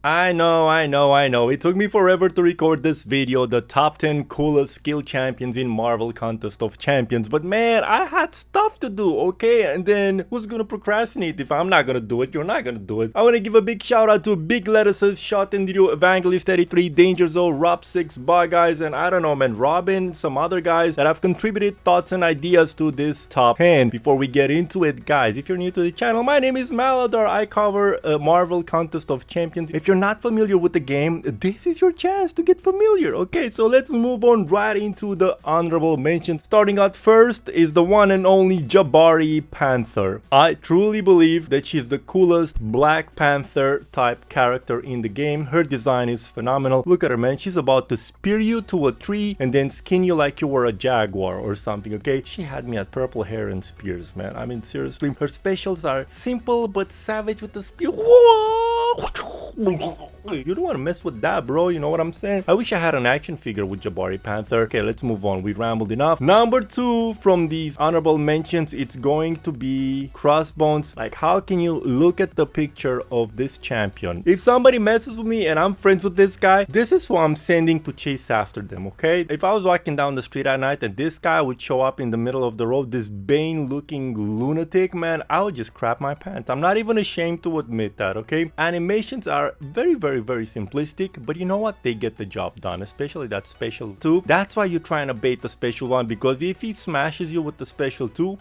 I know. It took me forever to record this video, the top 10 coolest skill champions in Marvel Contest of Champions. But man, I had stuff to do, okay? And then who's gonna procrastinate? If I'm not gonna do it, you're not gonna do it. I wanna give a big shout out to Big Lettuces, Shot in the Evangelist 83, Danger Zone, Rob 6, Bug Guys, and I don't know, man, Robin, some other guys that have contributed thoughts and ideas to this top 10. Before we get into it, guys, if you're new to the channel, my name is Maladar. I cover Marvel Contest of Champions. If you're not familiar with the game, this is your chance to get familiar. Okay, so let's move on right into the honorable mentions. Starting out first is the one and only Jabari Panther. I truly believe that she's the coolest Black Panther type character in the game. Her design is phenomenal. Look at her, man. She's about to spear you to a tree and then skin you like you were a jaguar or something, okay? She had me at purple hair and spears, man. I mean, seriously, her specials are simple but savage with the spear. You don't want to mess with that, bro. You know what I'm saying? I wish I had an action figure with Jabari Panther. Okay, let's move on. We rambled enough. Number 2 from these honorable mentions, it's going to be Crossbones. Like, how can you look at the picture of this champion? If somebody messes with me and I'm friends with this guy, this is who I'm sending to chase after them, okay? If I was walking down the street at night and this guy would show up in the middle of the road, this Bane looking lunatic, man, I would just crap my pants. I'm not even ashamed to admit that, okay? Animations are very simplistic, but you know what, they get the job done, especially that special 2. That's why you're trying to bait the special 1, because if he smashes you with the special 2,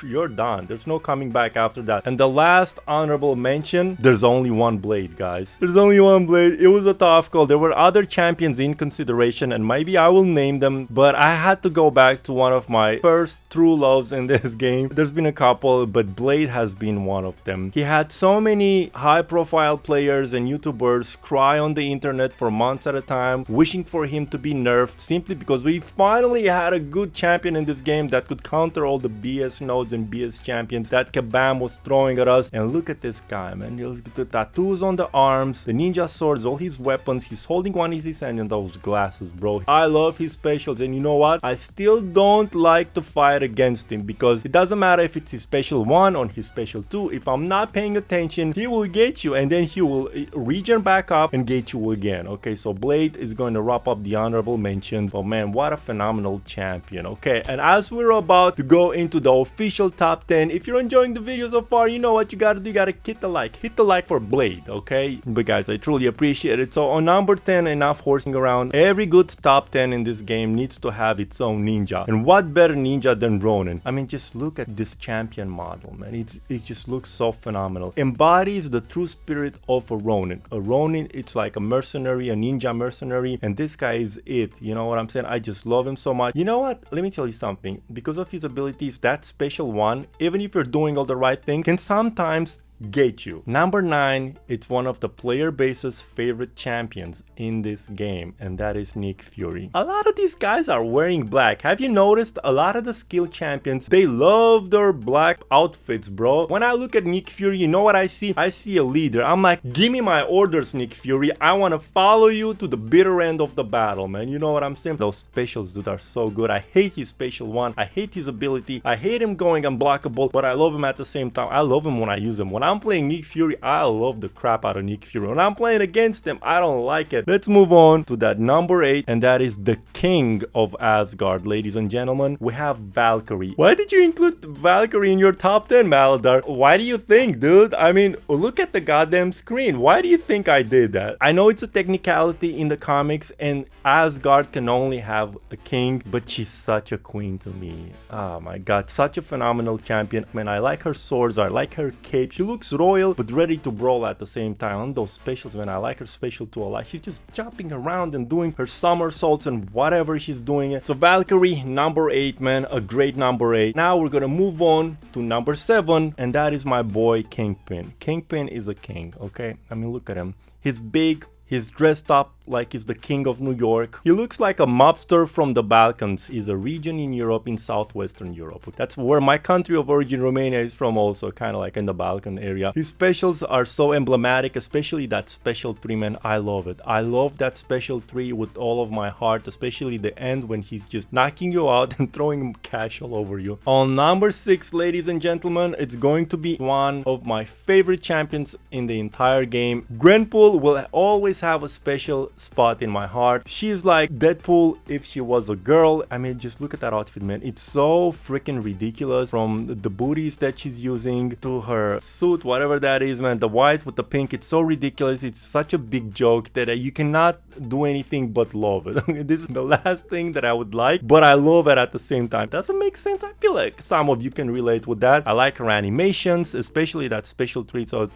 you're done. There's no coming back after that. And the last honorable mention, there's only one blade, guys. There's only one blade. It was a tough call. There were other champions in consideration and maybe I will name them, but I had to go back to one of my first true loves in this game. There's been a couple, but Blade has been one of them. He had so many high profile players and YouTubers cry on the internet for months at a time wishing for him to be nerfed simply because we finally had a good champion in this game that could counter all the BS nodes and BS champions that Kabam was throwing at us. And look at this guy, man. You look at the tattoos on the arms, the ninja swords, all his weapons. He's holding one easy hand and those glasses, bro. I love his specials, and you know what? I still don't like to fight against him because it doesn't matter if it's his special 1 or his special 2. If I'm not paying attention, he will get you and then he will regen back up and get you again. Okay, so Blade is going to wrap up the honorable mentions. Oh man, what a phenomenal champion. Okay, and as we're about to go into the official top 10, if you're enjoying the video so far, you know what you gotta do. You gotta hit the like for Blade, okay? But guys, I truly appreciate it. So on number 10, enough horsing around. Every good top 10 in this game needs to have its own ninja, and what better ninja than Ronin? I mean, just look at this champion model, man. It just looks so phenomenal. Embodies the true spirit of a Ronin. A Ronin, it's like a mercenary, a ninja mercenary, and this guy is it. You know what I'm saying? I just love him so much. You know what? Let me tell you something. Because of his abilities, that special 1, even if you're doing all the right things, can sometimes get you. Number 9, it's one of the player base's favorite champions in this game, and that is Nick Fury. A lot of these guys are wearing black. Have you noticed? A lot of the skill champions, they love their black outfits, bro. When I look at Nick Fury, you know what I see? I see a leader. I'm like, give me my orders, Nick Fury. I want to follow you to the bitter end of the battle, man. You know what I'm saying? Those specials, dude, are so good. I hate his special 1. I hate his ability. I hate him going unblockable, but I love him at the same time. I love him when I use him. When I'm playing Nick Fury, I love the crap out of Nick Fury. When I'm playing against him, I don't like it. Let's move on to that number 8, and that is the king of Asgard, ladies and gentlemen. We have Valkyrie. Why did you include Valkyrie in your top 10, Maladar? Why do you think, dude? I mean, look at the goddamn screen. Why do you think I did that? I know it's a technicality in the comics, and Asgard can only have a king, but she's such a queen to me. Oh my god, such a phenomenal champion. Man, I like her swords, I like her cape. She looks royal but ready to brawl at the same time. And those specials, man, I like her special too a lot. She's just jumping around and doing her somersaults and whatever she's doing it. So Valkyrie, number 8, man, a great number 8. Now we're gonna move on to number 7, and that is my boy Kingpin. Kingpin is a king, okay? I mean, look at him. He's big, He's dressed up like he's the king of New York. He looks like a mobster from the Balkans. Is a region in Europe, in southwestern Europe. That's where my country of origin, Romania, is from, also kind of like in the Balkan area. His specials are so emblematic, especially that special 3, man. I love it. I love that special 3 with all of my heart, especially the end when he's just knocking you out and throwing cash all over you. On number 6, ladies and gentlemen, it's going to be one of my favorite champions in the entire game. Gwenpool will always have a special spot in my heart. She's like Deadpool if she was a girl. I mean, just look at that outfit, man. It's so freaking ridiculous, from the booties that she's using to her suit, whatever that is, man. The white with the pink, it's so ridiculous. It's such a big joke that you cannot do anything but love it. This is the last thing that I would like, but I love it at the same time. Doesn't make sense. I feel like some of you can relate with that. I like her animations, especially that special 3, so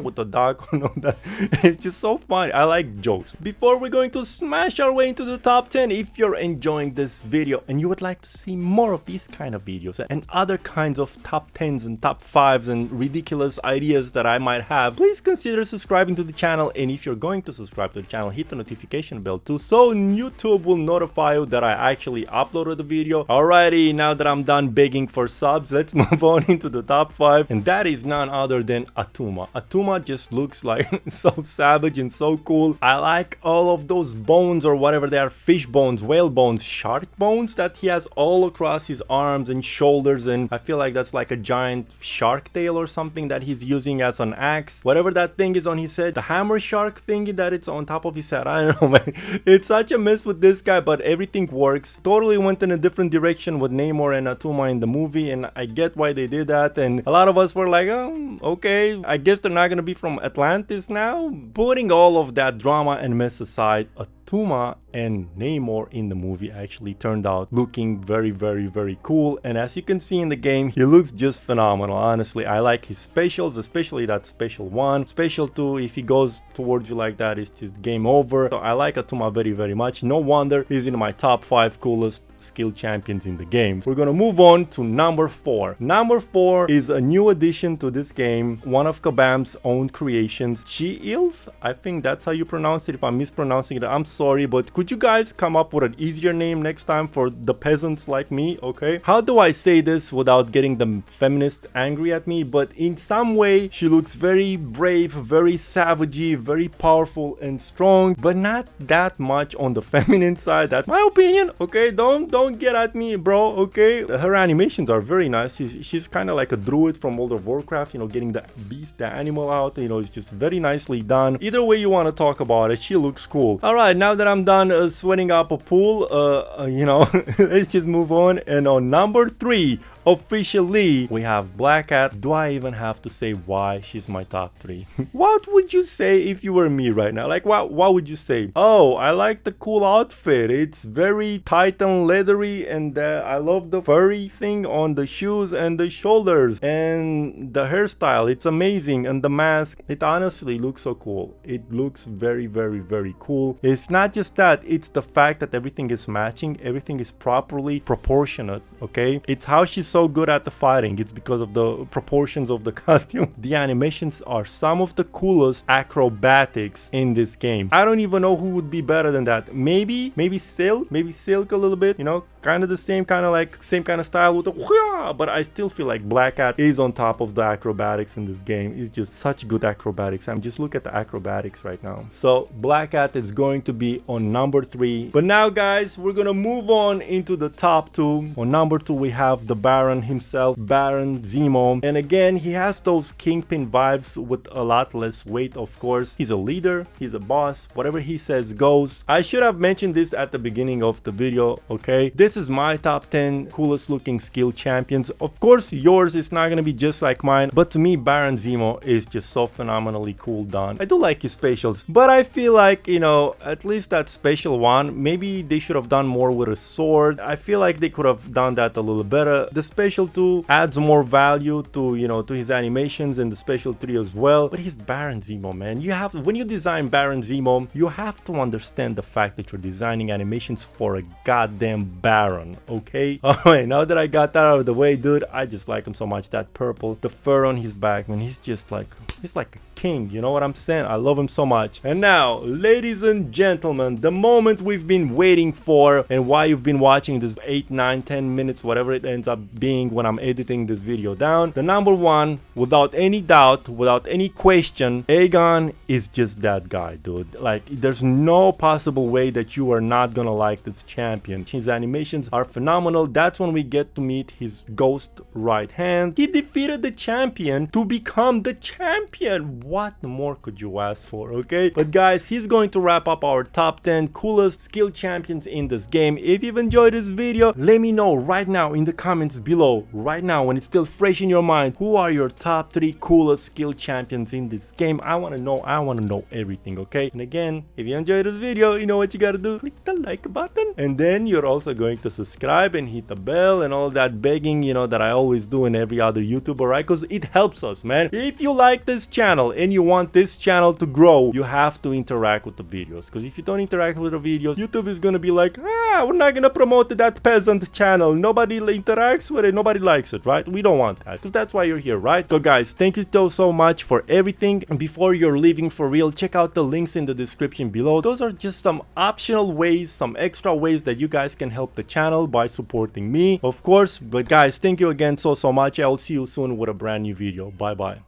with the dog and all that. It's just so fun. I like jokes. Before we're going to smash our way into the top 10, if you're enjoying this video and you would like to see more of these kind of videos and other kinds of top 10s and top 5s and ridiculous ideas that I might have, please consider subscribing to the channel. And if you're going to subscribe to the channel, hit the notification bell too, so YouTube will notify you that I actually uploaded the video. Alrighty, now that I'm done begging for subs, let's move on into the top 5, and that is none other than Atuma. Atuma just looks like so savage and so cool. I like all of those bones, or whatever they are, fish bones, whale bones, shark bones that he has all across his arms and shoulders, and I feel like that's like a giant shark tail or something that he's using as an axe. Whatever that thing is on his head, the hammer shark thingy that it's on top of his head, I don't know, man. It's such a mess with this guy, but everything works. Totally went in a different direction with Namor and Atuma in the movie, and I get why they did that, and a lot of us were like, oh, okay, I guess they're not gonna be from Atlantis now. Putting all of that drama and mess aside, Atuma and Namor in the movie actually turned out looking very, very, very cool. And as you can see in the game, he looks just phenomenal. Honestly, I like his specials, especially that special 1. Special 2, if he goes towards you like that, it's just game over. So I like Atuma very, very much. No wonder he's in my top 5 coolest skill champions in the game. We're gonna move on to number 4. Number 4 is a new addition to this game, one of Kabam's own creations, Chil. I think that's how you pronounce it. If I'm mispronouncing it, I'm sorry, but could you guys come up with an easier name next time for the peasants like me? Okay, how do I say this without getting the feminists angry at me? But in some way she looks very brave, very savagey, very powerful and strong, but not that much on the feminine side. That's my opinion. Okay, don't get at me, bro. Okay, her animations are very nice. She's kind of like a druid from World of Warcraft, you know, getting the beast, the animal out, you know. It's just very nicely done. Either way you want to talk about it, she looks cool. All right, now that I'm done sweating up a pool, you know, let's just move on. And on number 3, officially, we have Black Cat. Do I even have to say why she's my top 3? What would you say if you were me right now? Like, what would you say? Oh, I like the cool outfit. It's very tight and leathery, and I love the furry thing on the shoes and the shoulders, and the hairstyle. It's amazing, and the mask. It honestly looks so cool. It looks very, very, very cool. It's not just that. It's the fact that everything is matching. Everything is properly proportionate. Okay, it's how she's so good at the fighting. It's because of the proportions of the costume. The animations are some of the coolest acrobatics in this game. I don't even know who would be better than that. Maybe Silk a little bit, you know, kind of the same kind of style with the, but I still feel like Black Cat is on top of the acrobatics in this game. It's just such good acrobatics. I'm just look at the acrobatics right now. So Black Cat is going to be on number 3. But now, guys, we're gonna move on into the top 2. On number 2, we have the Baron himself, Baron Zemo, and again he has those Kingpin vibes with a lot less weight. Of course, he's a leader, he's a boss, whatever he says goes. I should have mentioned this at the beginning of the video. Okay, this is my top 10 coolest looking skill champions. Of course yours is not gonna be just like mine, but to me Baron Zemo is just so phenomenally cool done. I do like his specials, but I feel like, you know, at least that special 1, maybe they should have done more with a sword. I feel like they could have done that a little better. The special 2 adds more value to, you know, to his animations, and the special 3 as well. But he's Baron Zemo, man. You have, when you design Baron Zemo, you have to understand the fact that you're designing animations for a goddamn Baron. Okay, all right, now that I got that out of the way, dude, I just like him so much. That purple, the fur on his back, man, he's just like, he's like a king. You know what I'm saying? I love him so much. And now, ladies and gentlemen, the moment we've been waiting for and why you've been watching this 8, 9, 10 minutes, whatever it ends up being when I'm editing this video down. The number one, without any doubt, without any question, Aegon is just that guy, dude. Like, there's no possible way that you are not gonna like this champion. His animations are phenomenal. That's when we get to meet his ghost right hand. He defeated the champion to become the champion. What more could you ask for, okay? But guys, he's going to wrap up our top 10 coolest skill champions in this game. If you've enjoyed this video, let me know right now in the comments below, right now when it's still fresh in your mind, who are your top 3 coolest skill champions in this game. I want to know everything, okay? And again, if you enjoyed this video, you know what you gotta do. Click the like button, and then you're also going to subscribe and hit the bell and all that begging, you know, that I always do in every other YouTuber, right? Because it helps us, man. If you like this channel and you want this channel to grow, you have to interact with the videos, because if you don't interact with the videos, YouTube is gonna be like, we're not gonna promote that peasant channel, nobody interacts with it, nobody likes it, right? We don't want that, because that's why you're here, right? So guys, thank you so much for everything. And before you're leaving for real, check out the links in the description below. Those are just some optional ways, some extra ways that you guys can help the channel by supporting me, of course. But guys, thank you again so much. I will see you soon with a brand new video. Bye bye.